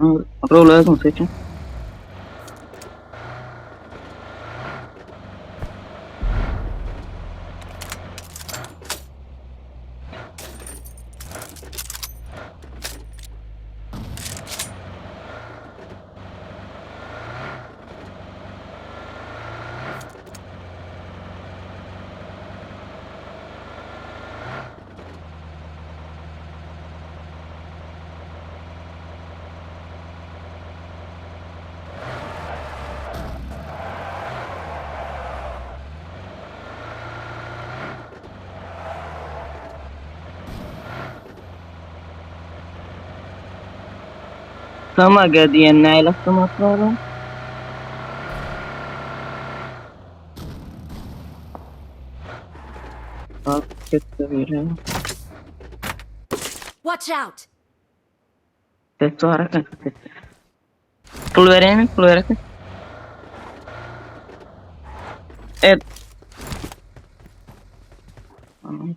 Rol lazım seçin. Samaga diyen neyle samaklarım? Bak kötü biri. Watch out! Ses olarak ne ses? Pul vereyim mi? Pul vereyim. Evet. Tamam.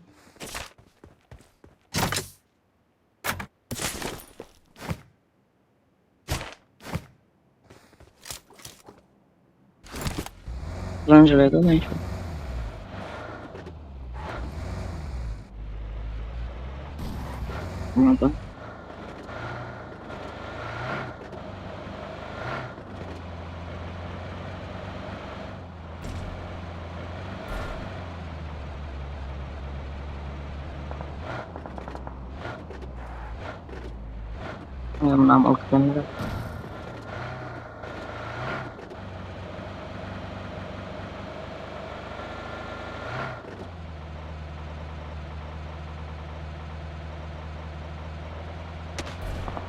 Lanjele de ben şu. Anladım. Nam alkışlanır.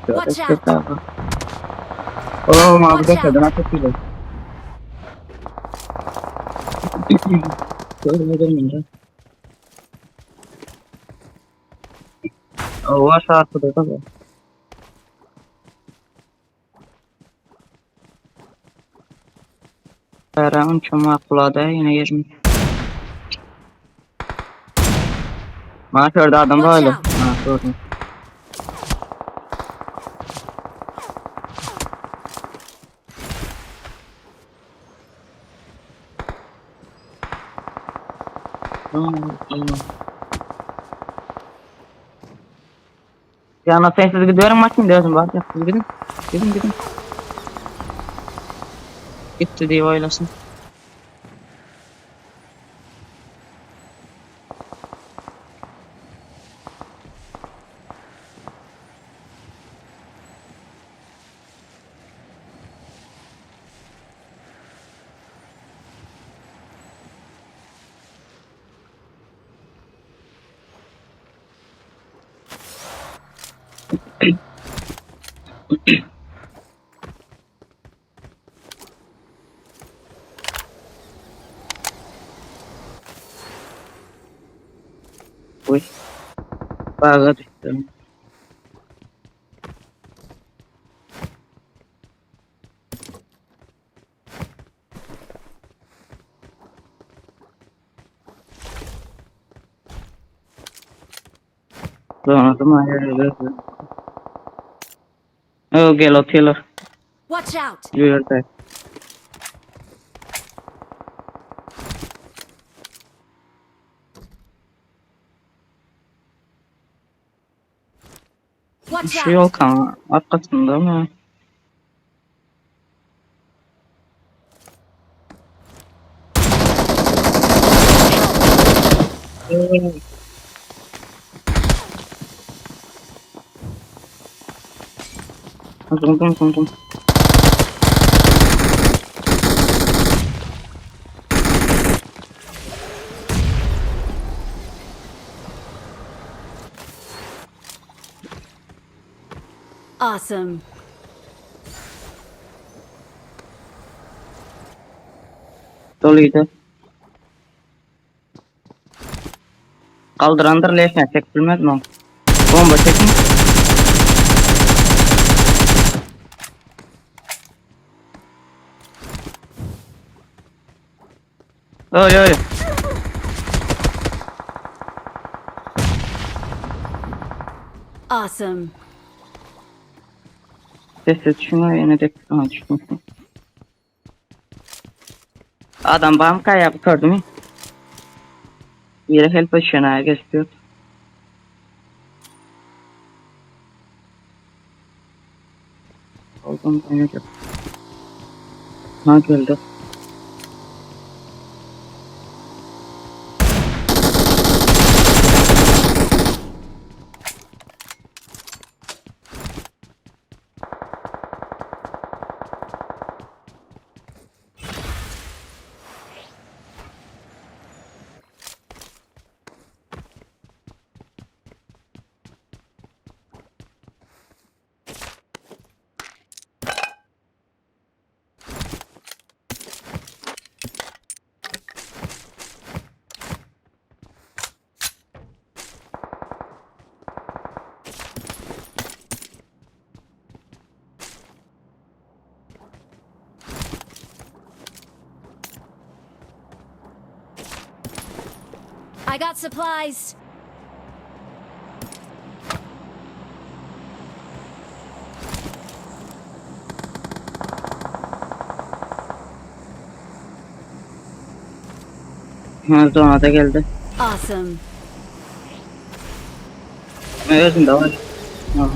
Watch out! Oh, maaf guys, ada apa sih guys? Oh, aşağı atladı tabii. Paramın cuma kuladı yine geçmiş. Maaş orada adam Watch böyle. out. Ha, gördüm. Ya nasıl siz gidiyorum maçın diyorsun bak ya siz gidin. Gidin. Gitti diye oylasın. Uy. Baga düştüm. Donadım hayır. Oh, gelo killer. Watch out! You're attack. Watch Şey yok out! ama arkasında mı? Tum. Awesome. Doluydu. Kaldırandır leşne çek bilmez mi? Bomba çekin. Öyle. Awesome. Sesi şuna yine de açmışsın. Adam bana kaya gördün mü? Yere help aşağıya geçiyor. Oldum bana gel. Ha geldi. I got supplies. Ha zona da geldi. Awesome. Özünde var. Ha.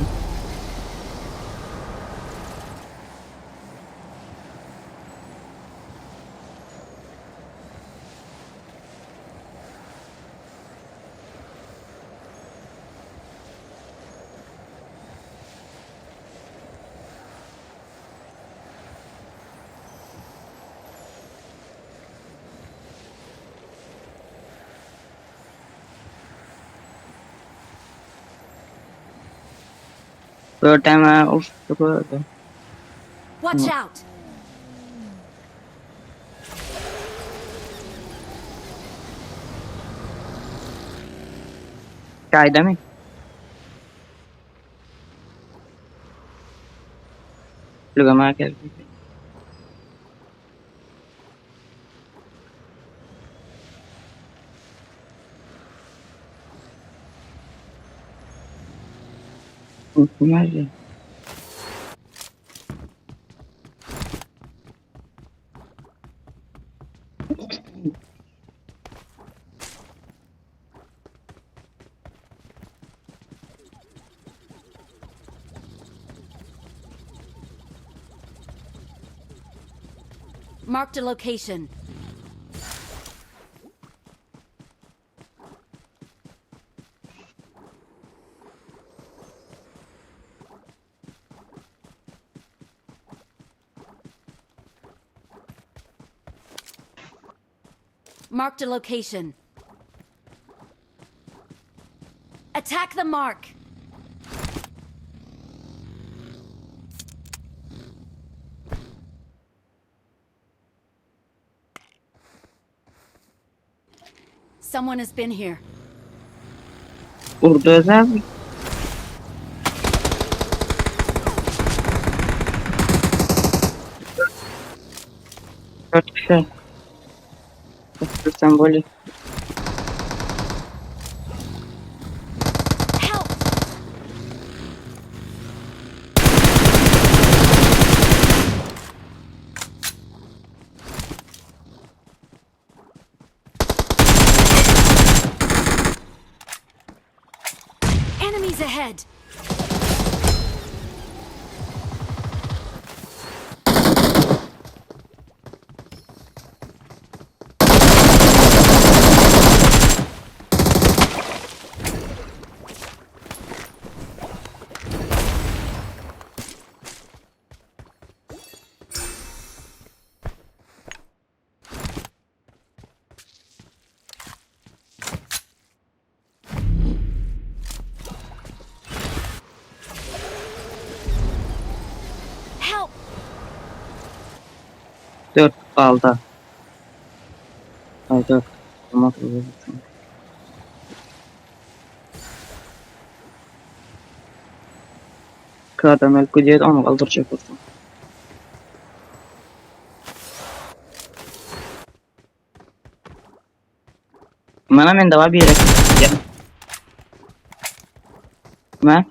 Dört tane uçtu böyle. Watch out. Kayda mı? Lugama geldi. Nerede? Marked a location. Marked a location. Attack the mark. Someone has been here. Vurdu özel mi? Dört kişi. Dört sembolü. Help! Enemies ahead. Help! Dört kaldı. Ay dört. Olmak üzere. Kadar melku diye onu kaldıracak olsun. Mana men dava bir yere. Gel. Ben.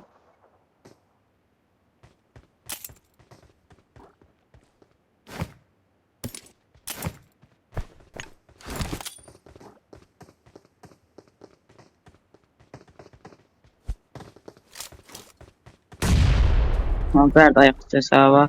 Ver de ayak hesaba.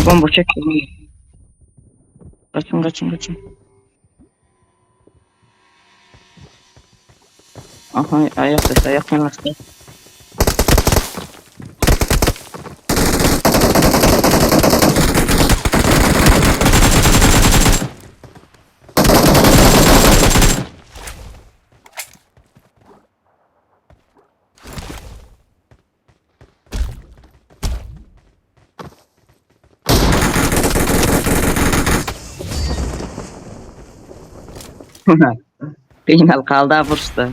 Bomba çekiyor. Kaçın. Aha ayak sesi ayak yanaştı. Final kaldı bursta.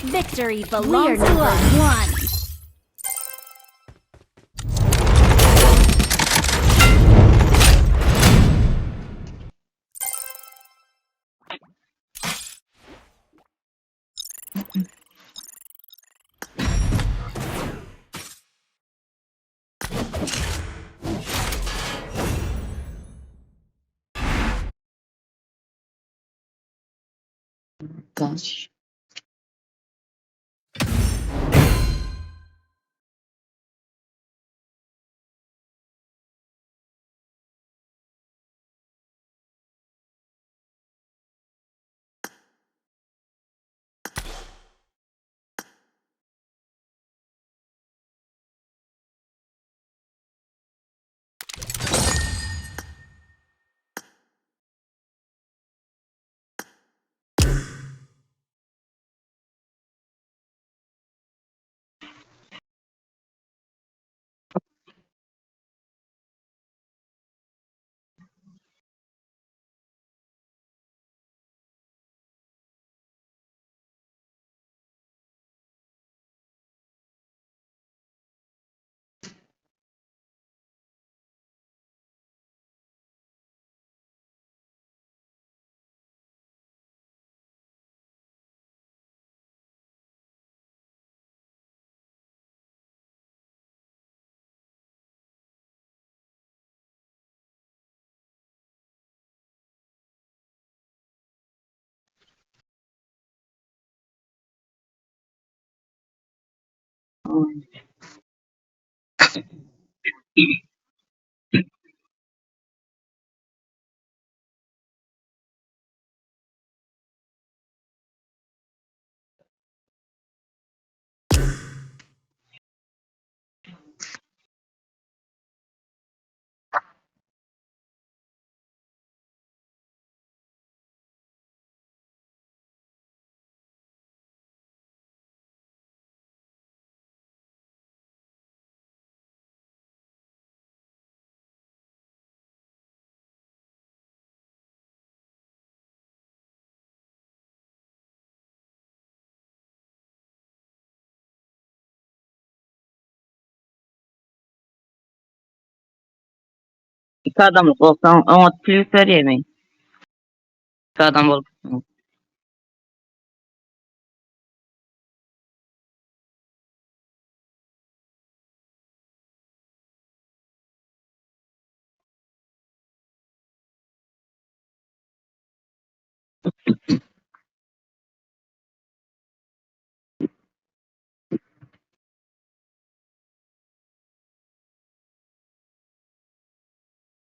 Victory belongs to us. One. Kaç. İki adamlık olsan ama plus yemeyin. İki adam ol.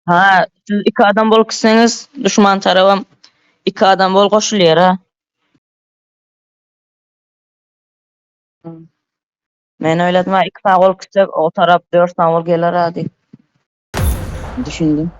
Ha siz iki adam bol kısınız düşman tarafım iki adam bol koşuluyor ha. Men öyledim ha iki tane kol kısacak o taraf dört tane kol gelir hadi. Düşündüm.